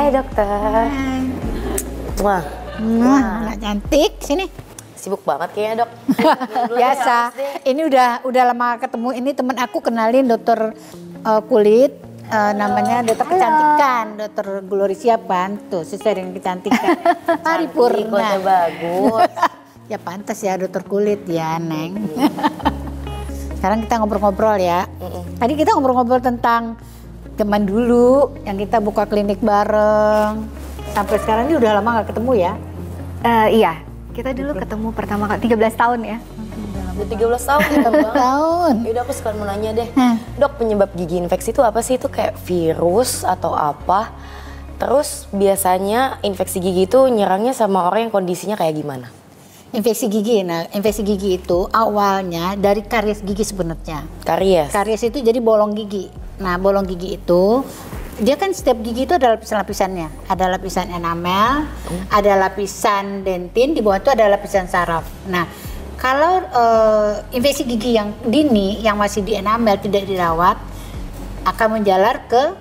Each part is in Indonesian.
Hai dokter. Wah, anak cantik, sini. sibuk banget kayaknya dok. Biasa. Ini udah lama ketemu. Ini temen aku kenalin dokter kulit. Namanya dokter kecantikan, dokter Gloria Panto, sering kecantikan. Paripurna. Kode bagus. Ya pantas ya dokter kulit ya Neng. Sekarang kita ngobrol-ngobrol ya. Tadi kita ngobrol-ngobrol tentang zaman dulu yang kita buka klinik bareng. Sampai sekarang ini udah lama gak ketemu ya? Iya, kita dulu ketemu pertama kali 13 tahun ya. Udah 13 tahun kita tahun. Yaudah aku sekalian mau nanya deh. Dok, penyebab gigi infeksi itu apa sih? Itu kayak virus atau apa? Terus biasanya infeksi gigi itu nyerangnya sama orang yang kondisinya kayak gimana? Infeksi gigi, nah infeksi gigi itu awalnya dari karies gigi sebenarnya. Karies? Karies itu jadi bolong gigi. Nah bolong gigi itu, dia kan setiap gigi itu ada lapisan-lapisannya. Ada lapisan enamel, ada lapisan dentin, di bawah itu ada lapisan saraf. Nah kalau infeksi gigi yang dini, yang masih di enamel tidak dirawat, akan menjalar ke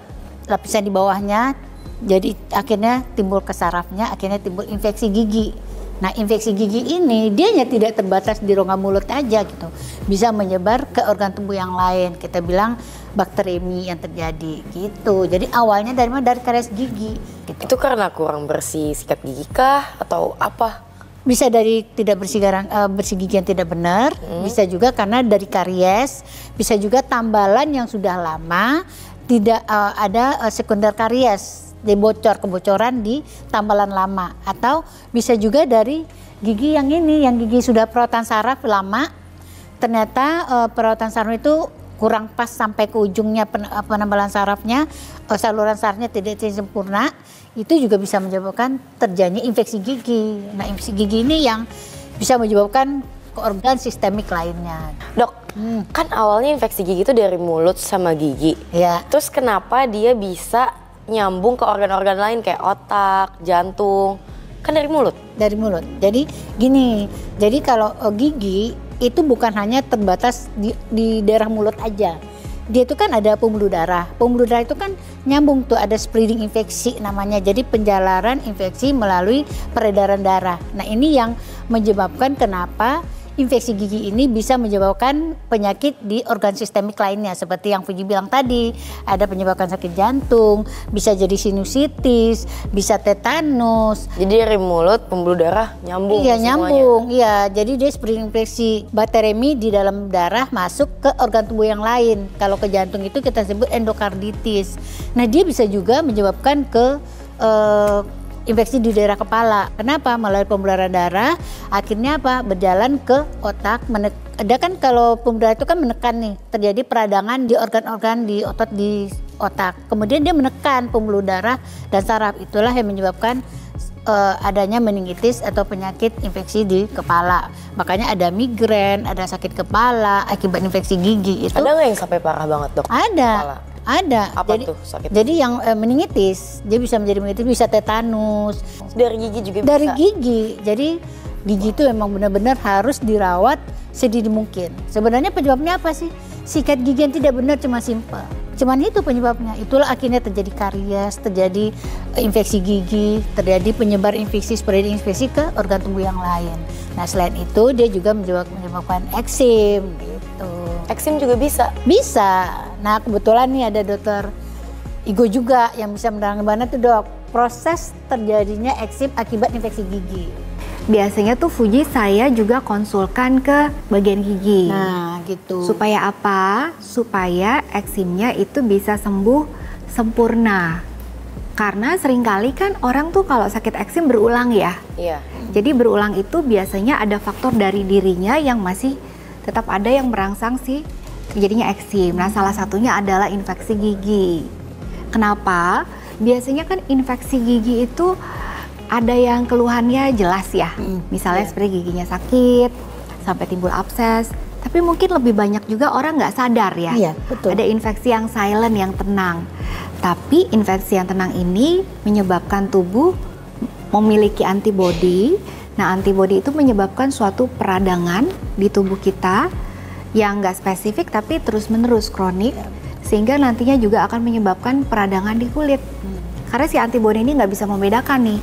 lapisan di bawahnya. Jadi akhirnya timbul ke sarafnya, akhirnya timbul infeksi gigi. Nah infeksi gigi ini dia tidak terbatas di rongga mulut aja gitu, bisa menyebar ke organ tubuh yang lain. Kita bilang bakteremi yang terjadi gitu. Jadi awalnya dari mana? Dari karies gigi. Gitu. Itu karena kurang bersih sikat gigi kah atau apa? Bisa dari tidak bersih gigi yang tidak benar, bisa juga karena dari karies, bisa juga tambalan yang sudah lama tidak ada sekunder karies. Kebocoran di tambalan lama, atau bisa juga dari gigi yang ini, yang gigi sudah perawatan saraf lama, ternyata perawatan saraf itu kurang pas sampai ke ujungnya penambalan sarafnya, saluran sarafnya tidak sempurna, itu juga bisa menyebabkan terjadinya infeksi gigi. Nah infeksi gigi ini yang bisa menyebabkan ke organ sistemik lainnya. Dok, kan awalnya infeksi gigi itu dari mulut sama gigi. Ya. Terus kenapa dia bisa nyambung ke organ-organ lain kayak otak, jantung, kan dari mulut? Dari mulut. Jadi gini, jadi kalau gigi itu bukan hanya terbatas di daerah mulut aja. Dia itu kan ada pembuluh darah. Pembuluh darah itu kan nyambung tuh, ada spreading infeksi namanya. Jadi penjalaran infeksi melalui peredaran darah. Nah ini yang menyebabkan kenapa infeksi gigi ini bisa menyebabkan penyakit di organ sistemik lainnya. Seperti yang Fuji bilang tadi, ada penyebabkan sakit jantung, bisa jadi sinusitis, bisa tetanus. Jadi dari mulut, pembuluh darah nyambung Iya semuanya. nyambung, iya. Jadi dia seperti infeksi bakteremi di dalam darah masuk ke organ tubuh yang lain. Kalau ke jantung itu kita sebut endokarditis. Nah dia bisa juga menyebabkan ke infeksi di daerah kepala. Kenapa? Melalui pembuluh darah, akhirnya apa? Berjalan ke otak. Ada kan kalau pembuluh darah itu kan menekan nih, terjadi peradangan di organ-organ di otot di otak. Kemudian dia menekan pembuluh darah dan saraf. Itulah yang menyebabkan adanya meningitis atau penyakit infeksi di kepala. Makanya ada migrain, ada sakit kepala akibat infeksi gigi. Itu ada nggak yang sampai parah banget dok? Ada. Kepala? Ada. Apa jadi, tuh sakit? Jadi yang meningitis, dia bisa menjadi meningitis, bisa tetanus. Dari gigi juga bisa? Dari gigi. Jadi gigi itu memang benar-benar harus dirawat sedini mungkin. Sebenarnya penyebabnya apa sih? Sikat gigi yang tidak benar cuma simpel. Cuman itu penyebabnya. Itulah akhirnya terjadi karies, terjadi infeksi gigi, terjadi penyebar infeksi, spreading infeksi ke organ tubuh yang lain. Nah selain itu dia juga menyebabkan eksim gitu. Eksim juga bisa? Bisa. Nah kebetulan nih ada dokter Igo juga yang bisa menerangkan mana tuh dok proses terjadinya eksim akibat infeksi gigi. Biasanya tuh Fuji saya juga konsulkan ke bagian gigi. Nah gitu. Supaya apa? Supaya eksimnya itu bisa sembuh sempurna. Karena seringkali kan orang tuh kalau sakit eksim berulang ya. Iya. Jadi berulang itu biasanya ada faktor dari dirinya yang masih tetap ada yang merangsang si terjadinya eksim. Nah salah satunya adalah infeksi gigi. Kenapa? Biasanya kan infeksi gigi itu ada yang keluhannya jelas ya. Misalnya seperti giginya sakit, sampai timbul abses. Tapi mungkin lebih banyak juga orang nggak sadar ya. Iya, betul. Ada infeksi yang silent, yang tenang. Tapi infeksi yang tenang ini menyebabkan tubuh memiliki antibodi. Nah antibodi itu menyebabkan suatu peradangan di tubuh kita yang nggak spesifik tapi terus-menerus kronik. Sehingga nantinya juga akan menyebabkan peradangan di kulit. Karena si antibodi ini nggak bisa membedakan nih,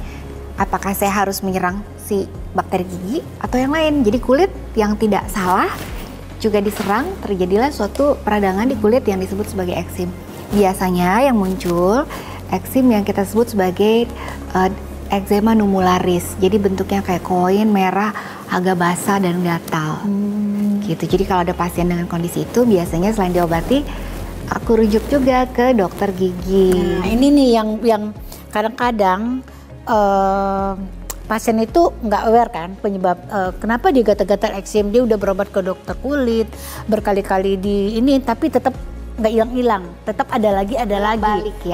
apakah saya harus menyerang si bakteri gigi atau yang lain. Jadi kulit yang tidak salah juga diserang, terjadilah suatu peradangan di kulit yang disebut sebagai eksim. Biasanya yang muncul eksim yang kita sebut sebagai eczema numularis. Jadi bentuknya kayak koin merah, agak basah dan gatal. Gitu. Jadi kalau ada pasien dengan kondisi itu, biasanya selain diobati, aku rujuk juga ke dokter gigi. Nah, ini nih yang kadang-kadang pasien itu nggak aware kan penyebab kenapa dia gatal-gatal eksim. Dia udah berobat ke dokter kulit berkali-kali di ini, tapi tetap nggak hilang-hilang, tetap ada lagi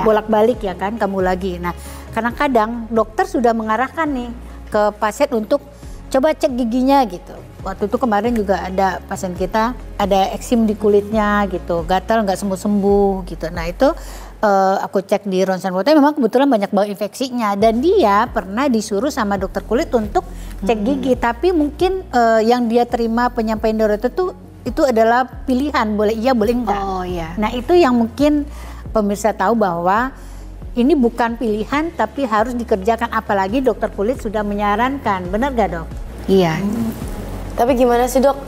bolak-balik ya kan, kamu lagi. Nah, kadang-kadang dokter sudah mengarahkan nih ke pasien untuk coba cek giginya gitu. Waktu itu kemarin juga ada pasien kita ada eksim di kulitnya gitu, gatal nggak sembuh-sembuh gitu. Nah itu aku cek di ronsen foto, memang kebetulan banyak banget infeksinya, dan dia pernah disuruh sama dokter kulit untuk cek gigi, tapi mungkin yang dia terima penyampaian dokter itu adalah pilihan, boleh iya boleh enggak. Oh iya. Nah itu yang mungkin pemirsa tahu bahwa ini bukan pilihan tapi harus dikerjakan, apalagi dokter kulit sudah menyarankan, benar gak dok? Iya. Tapi gimana sih dok,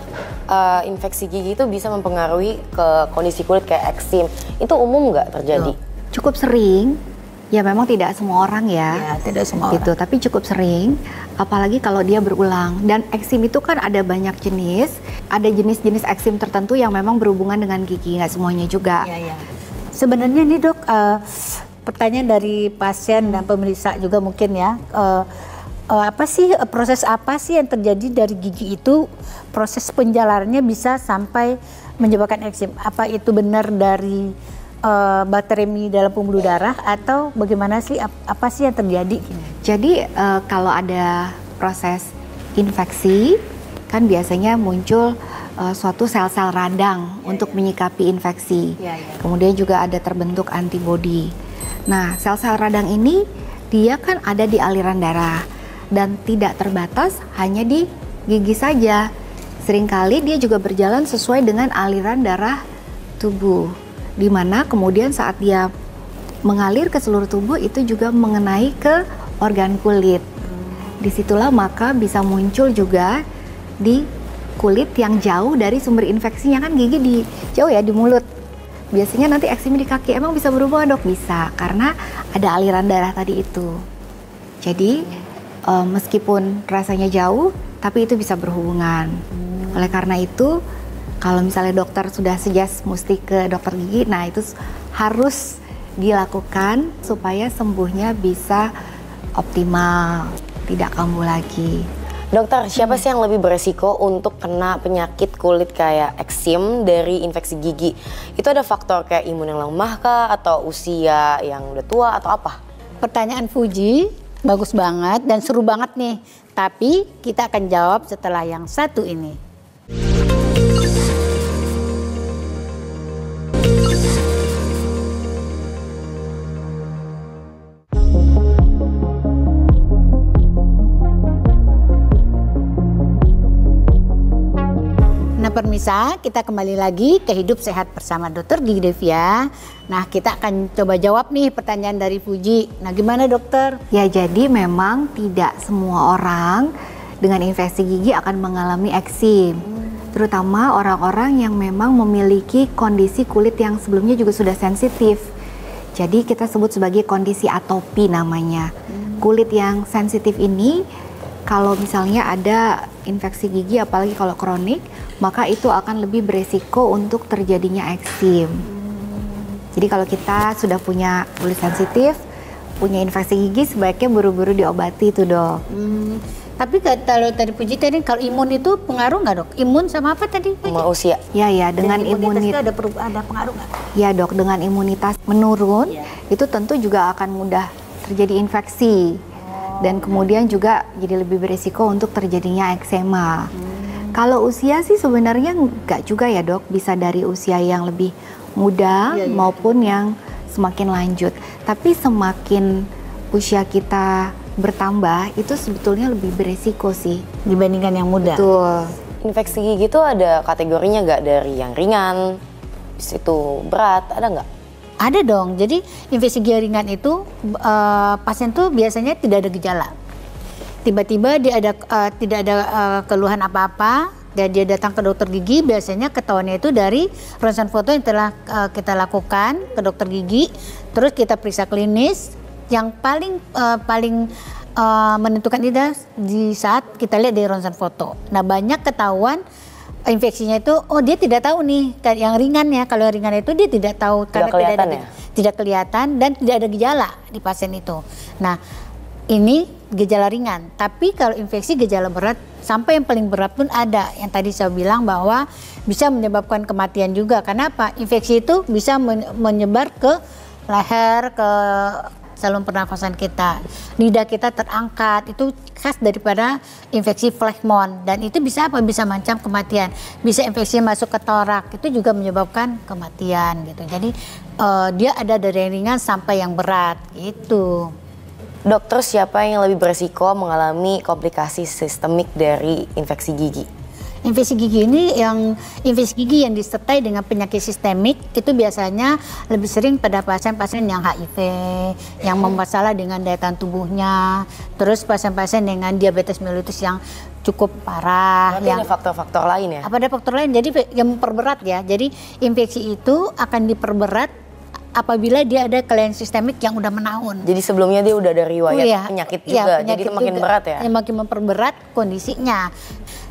infeksi gigi itu bisa mempengaruhi ke kondisi kulit kayak eksim? Itu umum nggak terjadi? Cukup sering, ya memang tidak semua orang ya. Ya tidak semua gitu, tapi cukup sering, apalagi kalau dia berulang. Dan eksim itu kan ada banyak jenis, ada jenis-jenis eksim tertentu yang memang berhubungan dengan gigi, nggak semuanya juga. Ya. Sebenarnya nih dok, pertanyaan dari pasien dan pemeriksa juga mungkin ya, proses apa sih yang terjadi dari gigi itu, proses penjalarannya bisa sampai menyebabkan eksim? Apa itu benar dari bakteri dalam pembuluh darah atau bagaimana sih, apa sih yang terjadi? Jadi kalau ada proses infeksi kan biasanya muncul suatu sel-sel radang untuk menyikapi infeksi. Kemudian juga ada terbentuk antibodi. Nah, sel-sel radang ini dia kan ada di aliran darah dan tidak terbatas hanya di gigi saja. Seringkali dia juga berjalan sesuai dengan aliran darah tubuh, di mana kemudian saat dia mengalir ke seluruh tubuh itu juga mengenai ke organ kulit. Disitulah maka bisa muncul juga di kulit yang jauh dari sumber infeksinya, kan gigi di jauh ya di mulut. Biasanya nanti eksim di kaki, emang bisa berubah dok? Bisa, karena ada aliran darah tadi itu. Jadi meskipun rasanya jauh, tapi itu bisa berhubungan. Oleh karena itu, kalau misalnya dokter sudah suggest mesti ke dokter gigi, nah itu harus dilakukan supaya sembuhnya bisa optimal, tidak kambuh lagi. Dokter, siapa sih yang lebih beresiko untuk kena penyakit kulit kayak eksim dari infeksi gigi? Itu ada faktor kayak imun yang lemah kah, atau usia yang udah tua, atau apa? Pertanyaan Fuji bagus banget dan seru banget nih. Tapi kita akan jawab setelah yang satu ini. Nah pemirsa, kita kembali lagi ke Hidup Sehat bersama Dr. Gigi Devia. Nah kita akan coba jawab nih pertanyaan dari Fuji. Nah gimana dokter? Ya jadi memang tidak semua orang dengan infeksi gigi akan mengalami eksim. Terutama orang-orang yang memang memiliki kondisi kulit yang sebelumnya juga sudah sensitif. Jadi kita sebut sebagai kondisi atopi namanya. Kulit yang sensitif ini kalau misalnya ada infeksi gigi, apalagi kalau kronik, maka itu akan lebih beresiko untuk terjadinya eksim. Jadi kalau kita sudah punya kulit sensitif, punya infeksi gigi, sebaiknya buru-buru diobati itu dok. Tapi kalau tadi Puji tadi, kalau imun itu pengaruh nggak dok? Imun sama apa tadi? Sama usia? Ya dengan imunitas itu ada pengaruh nggak? Ya dok, dengan imunitas menurun, itu tentu juga akan mudah terjadi infeksi. Dan kemudian juga jadi lebih berisiko untuk terjadinya eksema. Kalau usia sih sebenarnya nggak juga ya dok, bisa dari usia yang lebih muda maupun yang semakin lanjut. Tapi semakin usia kita bertambah, itu sebetulnya lebih berisiko sih dibandingkan yang muda. Betul. Infeksi gigi itu ada kategorinya nggak, dari yang ringan, habis itu berat, ada nggak? Ada dong. Jadi infeksi gigi ringan itu pasien tuh biasanya tidak ada gejala. Tiba-tiba dia ada tidak ada keluhan apa-apa dan dia datang ke dokter gigi, biasanya ketahuannya itu dari ronsen foto yang telah kita lakukan ke dokter gigi. Terus kita periksa klinis. Yang paling menentukan itu di saat kita lihat dari ronsen foto. Nah, banyak ketahuan infeksinya itu, dia tidak tahu nih yang ringan ya. Kalau yang ringan itu dia tidak tahu karena tidak kelihatan dan tidak ada gejala di pasien itu. Nah, ini gejala ringan. Tapi kalau infeksi gejala berat sampai yang paling berat pun ada. Yang tadi saya bilang bahwa bisa menyebabkan kematian juga. Karena apa? Infeksi itu bisa menyebar ke leher, ke saluran pernafasan kita, lidah kita terangkat, itu khas daripada infeksi phlegmon dan itu bisa apa? Bisa mengancam kematian, bisa infeksi masuk ke torak, itu juga menyebabkan kematian gitu. Jadi dia ada dari yang ringan sampai yang berat gitu. Dok, terus siapa yang lebih beresiko mengalami komplikasi sistemik dari infeksi gigi? Infeksi gigi yang disertai dengan penyakit sistemik itu biasanya lebih sering pada pasien-pasien yang HIV, yang bermasalah dengan daya tahan tubuhnya, terus pasien-pasien dengan diabetes mellitus yang cukup parah. Berarti ada faktor-faktor lain ya? Ada faktor lain, jadi yang memperberat ya. Jadi infeksi itu akan diperberat apabila dia ada kelainan sistemik yang udah menahun. Jadi sebelumnya dia udah ada riwayat penyakit juga, jadi itu makin berat ya? Makin memperberat kondisinya.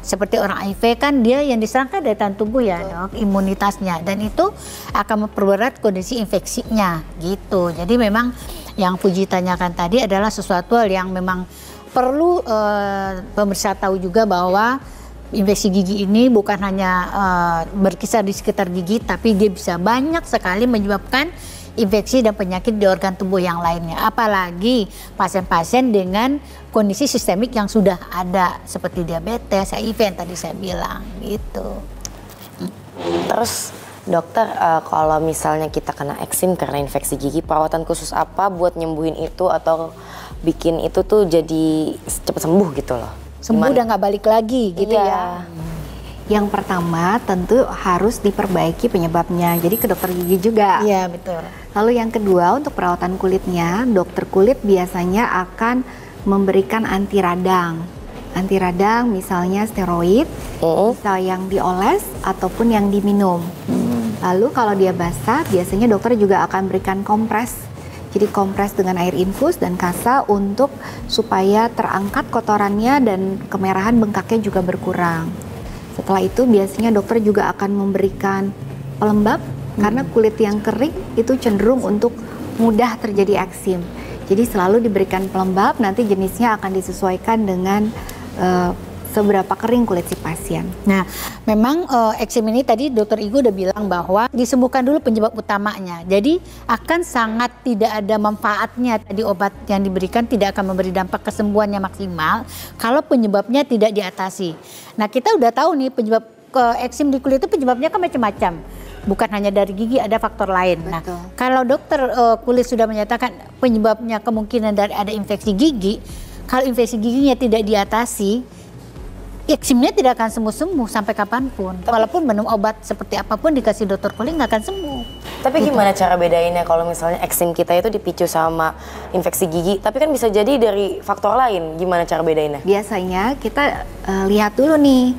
Seperti orang HIV kan dia yang diserang kan daya tahan tubuh ya, dok, imunitasnya, dan itu akan memperberat kondisi infeksinya gitu. Jadi memang yang Puji tanyakan tadi adalah sesuatu yang memang perlu pemirsa tahu juga bahwa infeksi gigi ini bukan hanya berkisar di sekitar gigi, tapi dia bisa banyak sekali menyebabkan infeksi dan penyakit di organ tubuh yang lainnya. Apalagi pasien-pasien dengan kondisi sistemik yang sudah ada seperti diabetes, HIV yang tadi saya bilang gitu. Terus dokter, kalau misalnya kita kena eksim karena infeksi gigi, perawatan khusus apa buat nyembuhin itu atau bikin itu tuh jadi cepat sembuh gitu loh? Sembuh udah nggak balik lagi gitu ya. Yang pertama tentu harus diperbaiki penyebabnya, jadi ke dokter gigi juga. Iya, betul. Lalu yang kedua untuk perawatan kulitnya, dokter kulit biasanya akan memberikan anti radang. Anti radang misalnya steroid, misal yang dioles ataupun yang diminum. Lalu kalau dia basah, biasanya dokter juga akan berikan kompres. Jadi kompres dengan air infus dan kasa untuk supaya terangkat kotorannya dan kemerahan bengkaknya juga berkurang. Setelah itu biasanya dokter juga akan memberikan pelembab karena kulit yang kering itu cenderung untuk mudah terjadi eksim. Jadi selalu diberikan pelembab, nanti jenisnya akan disesuaikan dengan seberapa kering kulit si pasien. Nah, memang eksim ini tadi dokter Igu udah bilang bahwa disembuhkan dulu penyebab utamanya. Jadi akan sangat tidak ada manfaatnya tadi obat yang diberikan tidak akan memberi dampak kesembuhannya maksimal kalau penyebabnya tidak diatasi. Nah, kita udah tahu nih penyebab eksim di kulit itu penyebabnya kan macam-macam. Bukan hanya dari gigi, ada faktor lain. Betul. Nah, kalau dokter kulit sudah menyatakan penyebabnya kemungkinan dari ada infeksi gigi, kalau infeksi giginya tidak diatasi, eksimnya tidak akan sembuh-sembuh sampai kapanpun. Walaupun minum obat seperti apapun dikasih dokter kulit nggak akan sembuh. Tapi gimana cara bedainnya kalau misalnya eksim kita itu dipicu sama infeksi gigi, tapi kan bisa jadi dari faktor lain. Gimana cara bedainnya? Biasanya kita lihat dulu nih,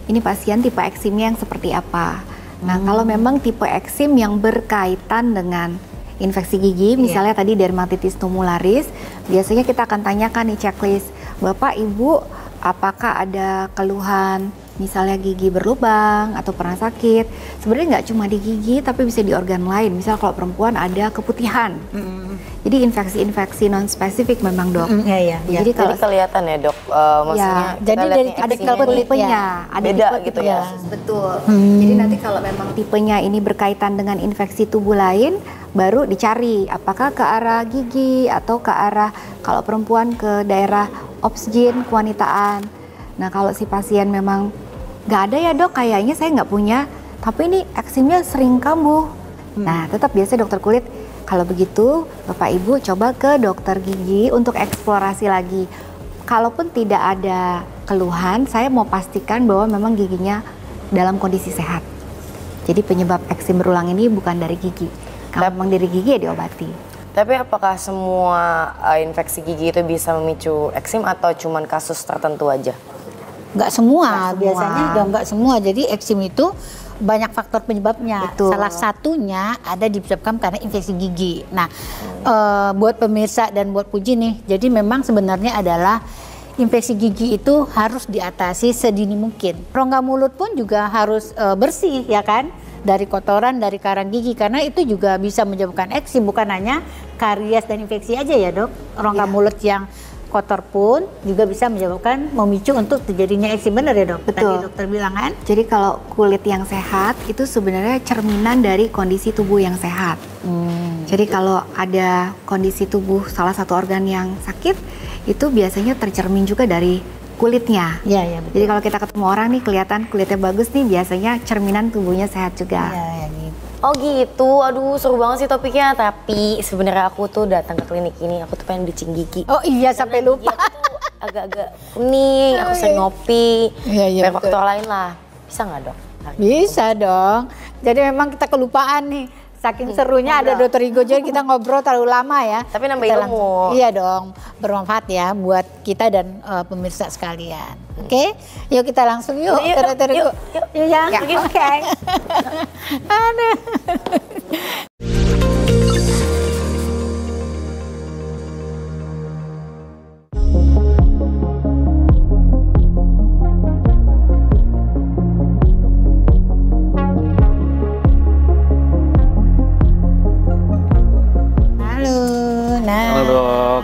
ini pasien tipe eksimnya yang seperti apa. Nah, kalau memang tipe eksim yang berkaitan dengan infeksi gigi, misalnya tadi dermatitis tumularis, biasanya kita akan tanyakan nih checklist, Bapak, Ibu, apakah ada keluhan misalnya gigi berlubang atau pernah sakit? Sebenarnya nggak cuma di gigi, tapi bisa di organ lain. Misal kalau perempuan ada keputihan. Jadi infeksi-infeksi non spesifik memang, dok. Jadi kalau kelihatan ya, dok. Maksudnya jadi dari ada tipenya, ada beda tipe gitu ya. Betul. Jadi nanti kalau memang tipenya ini berkaitan dengan infeksi tubuh lain, baru dicari apakah ke arah gigi atau ke arah kalau perempuan ke daerah obsgin, kewanitaan. Nah, kalau si pasien memang nggak ada ya, dok, kayaknya saya nggak punya, tapi ini eksimnya sering kambuh. Nah, tetap biasa dokter kulit, kalau begitu Bapak Ibu coba ke dokter gigi untuk eksplorasi lagi. Kalaupun tidak ada keluhan, saya mau pastikan bahwa memang giginya dalam kondisi sehat. Jadi penyebab eksim berulang ini bukan dari gigi. Kalau memang dari gigi ya diobati. Tapi apakah semua infeksi gigi itu bisa memicu eksim atau cuman kasus tertentu aja? Nggak semua, biasanya juga nggak semua. Jadi eksim itu banyak faktor penyebabnya. Betul. Salah satunya ada disebabkan karena infeksi gigi. Nah, buat pemirsa dan buat Puji nih, jadi memang sebenarnya adalah infeksi gigi itu harus diatasi sedini mungkin. Rongga mulut pun juga harus bersih, ya kan? Dari kotoran, dari karang gigi, karena itu juga bisa menyebabkan eksim, bukan hanya karies dan infeksi aja ya dok. Rongga mulut yang kotor pun juga bisa menyebabkan memicu untuk terjadinya eksim, benar ya dok? Betul. Tadi dokter bilang kan? Jadi kalau kulit yang sehat itu sebenarnya cerminan dari kondisi tubuh yang sehat. Jadi kalau ada kondisi tubuh salah satu organ yang sakit, itu biasanya tercermin juga dari kulitnya. Iya, iya betul. Jadi kalau kita ketemu orang nih kelihatan kulitnya bagus nih, biasanya cerminan tubuhnya sehat juga. Iya, ya gitu. Oh gitu, aduh seru banget sih topiknya. Tapi sebenarnya aku tuh datang ke klinik ini, aku tuh pengen bleaching gigi. Oh iya, sampai lupa. Gigi aku tuh agak-agak kuning, aku sering ngopi. Iya, iya, Biar betul. faktor lain lah. Bisa nggak dok? Bisa dong. Jadi memang kita kelupaan nih. Saking serunya ada Dokter Igo, jadi kita ngobrol terlalu lama ya. Tapi nambah Kita ilmu. langsung- Iya dong, bermanfaat ya buat kita dan pemirsa sekalian. Oke, yuk kita langsung yuk. Yuk, Dokter Igo. yuk. Yuk ya. Yuk. Oke. Aduh. Halo, nah. Halo, Dok.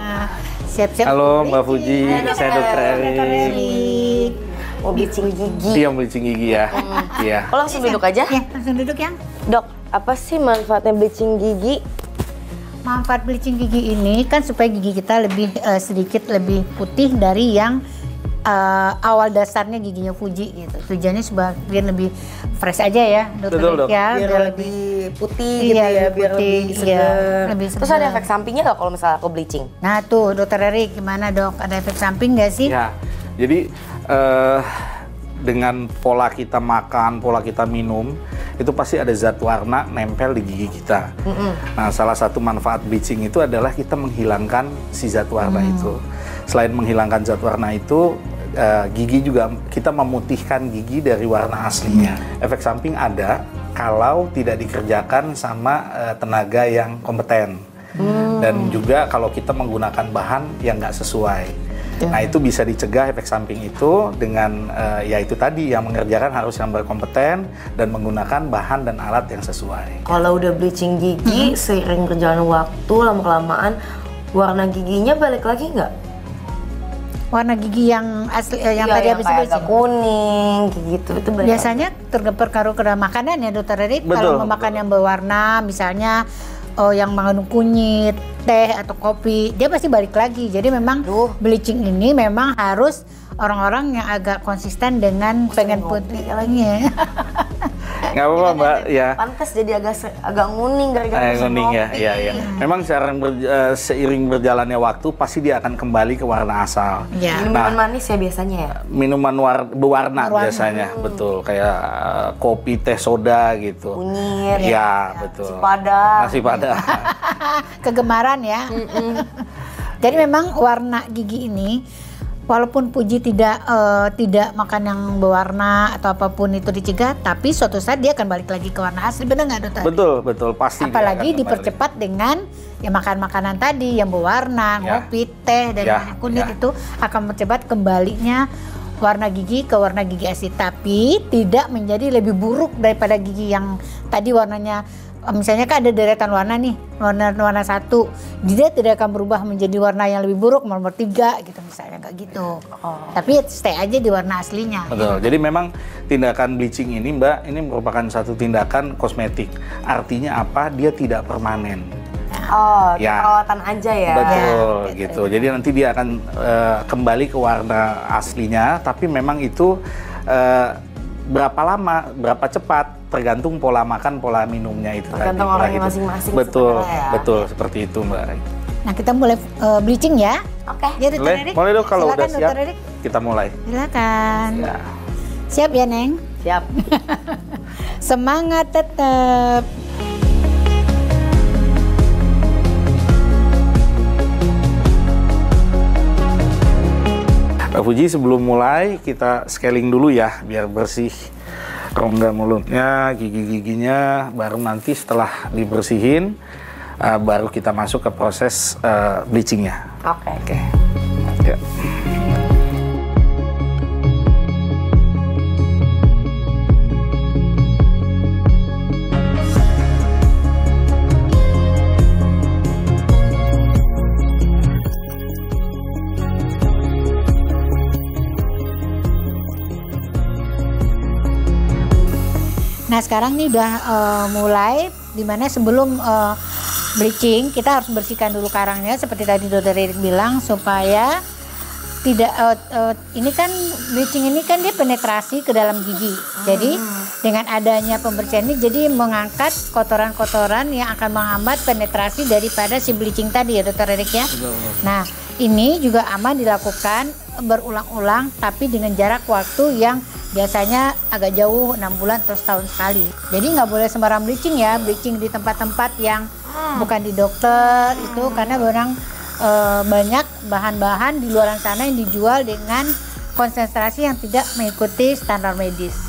Siap-siap. Halo Mbak Fuji, saya Dokter Dokter Erik. Erik. Mau bleaching gigi. Iya, bleaching gigi ya. Iya. Oh langsung duduk aja? Ya, langsung duduk ya. Dok, apa sih manfaatnya bleaching gigi? Manfaat bleaching gigi ini kan supaya gigi kita lebih sedikit lebih putih dari yang awal dasarnya giginya Fuji gitu. Tujuannya supaya biar lebih fresh aja ya, Dokter Betul, Erik Dok. ya. Biar lebih putih Iya, gitu ya, lebih biar putih, lebih iya, segar. lebih Terus segar. ada efek sampingnya nggak kalau misalnya aku bleaching? Nah tuh Dokter Erik gimana dok? Ada efek samping nggak sih? Ya, jadi dengan pola kita makan, pola kita minum, itu pasti ada zat warna nempel di gigi kita. Nah, salah satu manfaat bleaching itu adalah kita menghilangkan si zat warna itu. Selain menghilangkan zat warna itu, gigi juga kita memutihkan gigi dari warna aslinya. Efek samping ada kalau tidak dikerjakan sama tenaga yang kompeten. Dan juga kalau kita menggunakan bahan yang nggak sesuai. Nah itu bisa dicegah efek samping itu dengan ya itu tadi yang mengerjakan harus yang berkompeten dan menggunakan bahan dan alat yang sesuai. Kalau udah bleaching gigi, seiring berjalan waktu, lama-kelamaan warna giginya balik lagi nggak? Warna gigi yang asli yang Iya, tadi yang habis kayak bleaching. agak kuning kayak gitu, itu balik Biasanya terpengaruh ke makanan ya Dokter Erik. Betul, Kalau memakan yang berwarna, misalnya yang mengandung kunyit, teh atau kopi, dia pasti balik lagi. Jadi memang bleaching ini memang harus orang-orang yang agak konsisten dengan pengen putih lagi ya. Nggak apa-apa Mbak, ya. Pantes jadi agak nguning gara-gara musim Kuning ya, ngopi. ya, ya. Memang seiring berjalannya waktu pasti dia akan kembali ke warna asal. Ya. Minuman manis ya biasanya ya? Minuman berwarna biasanya, betul. Kayak kopi, teh, soda gitu. Kunyit, Ya, betul. padang. Nasi padang. Kegemaran ya. Jadi memang warna gigi ini walaupun Puji tidak makan yang berwarna atau apapun itu dicegah, tapi suatu saat dia akan balik lagi ke warna asli, benar nggak Dokter? Betul, betul, pasti. dia akan Apalagi kembali. dipercepat dengan ya makan makanan tadi yang berwarna, Ya. ngopi, teh dan Ya, kunyit ya. itu akan mempercepat kembalinya warna gigi ke warna gigi asli, tapi tidak menjadi lebih buruk daripada gigi yang tadi warnanya. Misalnya kan ada deretan warna nih, warna satu, dia tidak akan berubah menjadi warna yang lebih buruk nomor 3 gitu misalnya, nggak gitu. Tapi stay aja di warna aslinya. Betul. Jadi memang tindakan bleaching ini Mbak, ini merupakan satu tindakan kosmetik. Artinya apa? Dia tidak permanen. Oh, Ya. perawatan aja ya? Betul, gitu. Jadi nanti dia akan kembali ke warna aslinya, tapi memang itu berapa lama, berapa cepat, tergantung pola makan, pola minumnya itu Tergantung tadi. orangnya Gitu. masing-masing Betul, sebenarnya ya. betul seperti itu Mbak. Nah kita mulai bleaching ya. Oke. Ya Dokter Boleh, Erik. boleh dong kalau Silakan, udah siap, Dokter Erik. kita mulai. Silakan. Ya. Siap ya Neng? Siap. Semangat tetap. Mbak Fuji, sebelum mulai kita scaling dulu ya, biar bersih rongga mulutnya, gigi-giginya, baru nanti setelah dibersihin, baru kita masuk ke proses bleachingnya. Oke. Ya. Nah sekarang nih udah mulai, dimana sebelum bleaching kita harus bersihkan dulu karangnya seperti tadi Dokter Erik bilang, supaya tidak ini kan bleaching ini kan dia penetrasi ke dalam gigi. Jadi dengan adanya pembersihan ini jadi mengangkat kotoran-kotoran yang akan menghambat penetrasi daripada si bleaching tadi ya Dokter Erik ya. Nah ini juga aman dilakukan berulang-ulang tapi dengan jarak waktu yang biasanya agak jauh, 6 bulan atau setahun sekali. Jadi nggak boleh sembarang bleaching ya, bleaching di tempat-tempat yang bukan di dokter itu, karena orang banyak bahan-bahan di luar sana yang dijual dengan konsentrasi yang tidak mengikuti standar medis.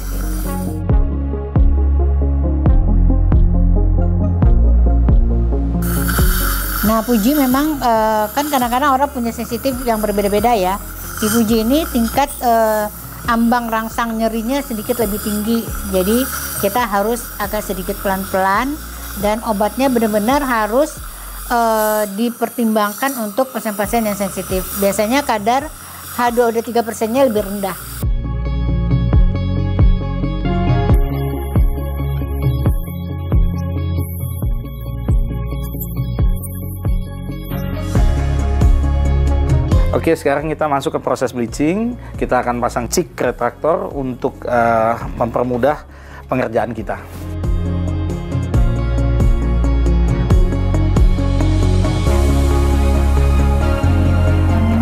Nah Fuji memang kan kadang-kadang orang punya sensitif yang berbeda-beda ya. Di Fuji ini tingkat ambang rangsang nyerinya sedikit lebih tinggi, jadi kita harus agak sedikit pelan-pelan dan obatnya benar-benar harus dipertimbangkan untuk pasien-pasien yang sensitif. Biasanya kadar H2O3% lebih rendah. Oke, sekarang kita masuk ke proses bleaching. Kita akan pasang cheek retraktor untuk mempermudah pengerjaan kita.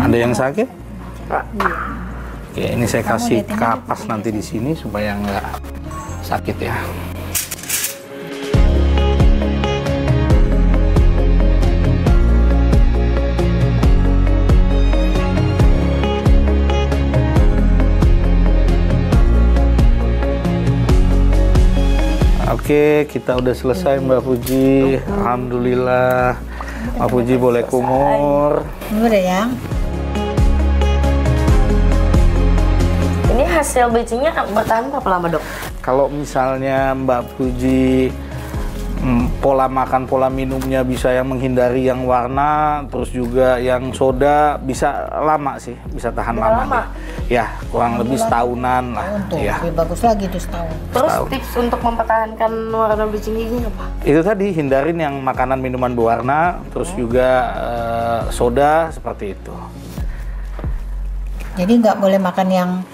Ada yang sakit? Oke, ini saya kasih kapas nanti di sini supaya nggak sakit ya. Oke, kita udah selesai Mbak Fuji. Alhamdulillah. Mbak Fuji boleh kumur. Udah ya. Ini hasil bleachingnya bertahan berapa lama dok? Kalau misalnya Mbak Fuji pola makan, pola minumnya bisa yang menghindari yang warna, terus juga yang soda, bisa lama sih, bisa tahan lama. Ya, kurang lebih setahunan lah. Ya. Lebih bagus lagi tuh setahun. Terus tips untuk mempertahankan warna bleaching gigi apa? Itu tadi, hindarin yang makanan minuman berwarna, terus juga soda seperti itu. Jadi nggak boleh makan yang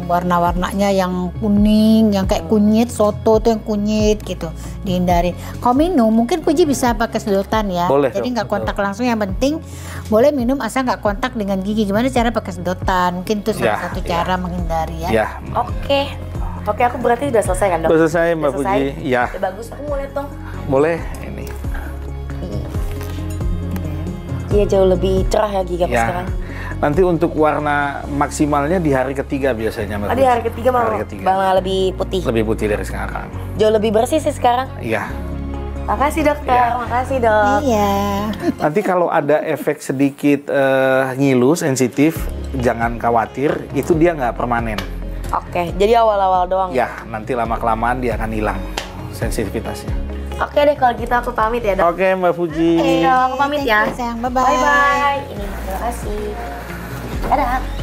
warna-warnanya yang kuning, yang kayak kunyit, soto tuh yang kunyit gitu, dihindari. Kalau minum mungkin Puji bisa pakai sedotan ya. Boleh, jadi nggak kontak langsung, yang penting boleh minum asal nggak kontak dengan gigi. Gimana cara pakai sedotan? Mungkin itu salah satu cara menghindari ya. Ya. Oke, aku berarti udah selesai kan dok? Udah selesai Mbak Puji. Ya. Udah bagus, aku mau lihat dong. Boleh ini. Iya jauh lebih cerah ya gigi aku sekarang. Nanti untuk warna maksimalnya di hari ketiga biasanya Mbak. Di hari ketiga malah lebih putih. Lebih putih dari sekarang. Jauh lebih bersih sih sekarang. Iya. Makasih dokter, makasih dok. Iya. Nanti kalau ada efek sedikit ngilu, sensitif, jangan khawatir, itu dia nggak permanen. Oke, jadi awal-awal doang. Ya, nanti lama-kelamaan dia akan hilang sensitivitasnya. Oke deh, kalau gitu aku pamit ya dok. Oke Mbak Fuji. Oke dok, aku pamit ya. Sayang, bye-bye. Bye-bye. Ini terima kasih. Dadah.